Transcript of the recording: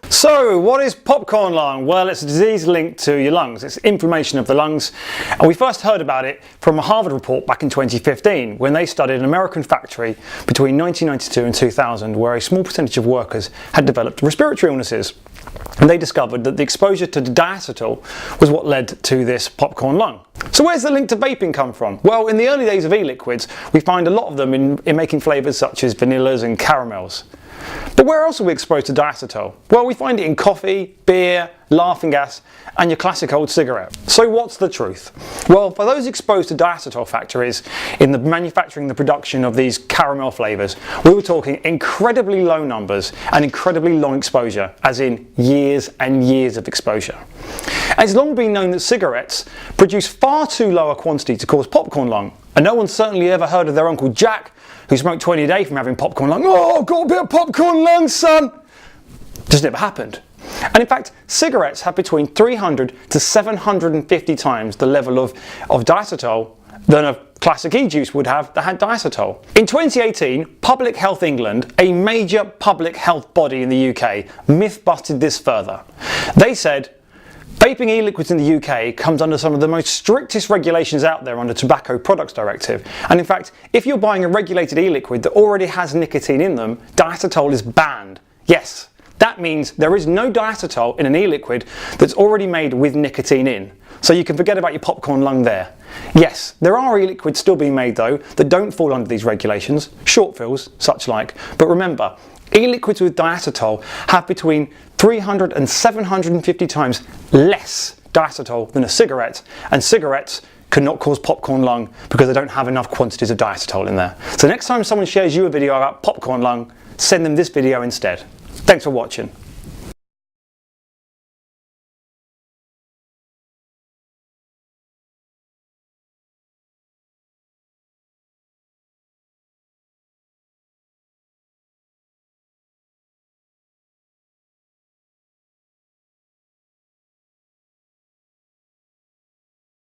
So, what is popcorn lung? Well, it's a disease linked to your lungs. It's inflammation of the lungs. And we first heard about it from a Harvard report back in 2015 when they studied an American factory between 1992 and 2000 where a small percentage of workers had developed respiratory illnesses. And they discovered that the exposure to diacetyl was what led to this popcorn lung. So where's the link to vaping come from? Well, in the early days of e-liquids, we find a lot of them in making flavours such as vanillas and caramels. But where else are we exposed to diacetyl? Well, we find it in coffee, beer, laughing gas, and your classic old cigarette. So what's the truth? Well, for those exposed to diacetyl factories in the manufacturing and the production of these caramel flavours, we were talking incredibly low numbers and incredibly long exposure, as in years and years of exposure. And it's long been known that cigarettes produce far too low a quantity to cause popcorn lung, and no one's certainly ever heard of their Uncle Jack who smoked 20 a day from having popcorn lung. Oh, I've got a bit of popcorn lung, son! Just never happened. And in fact, cigarettes have between 300 to 750 times the level of diacetyl than a classic e-juice would have that had diacetyl. In 2018, Public Health England, a major public health body in the UK, myth busted this further. They said, vaping e-liquids in the UK comes under some of the most strictest regulations out there under Tobacco Products Directive. And in fact, if you're buying a regulated e-liquid that already has nicotine in them, diacetyl is banned. Yes, that means there is no diacetyl in an e-liquid that's already made with nicotine in. So you can forget about your popcorn lung there. Yes, there are e-liquids still being made though that don't fall under these regulations, short fills, such like. But remember, e-liquids with diacetyl have between 300 and 750 times less diacetyl than a cigarette, and cigarettes cannot cause popcorn lung because they don't have enough quantities of diacetyl in there. So next time someone shares you a video about popcorn lung, send them this video instead. Thanks for watching.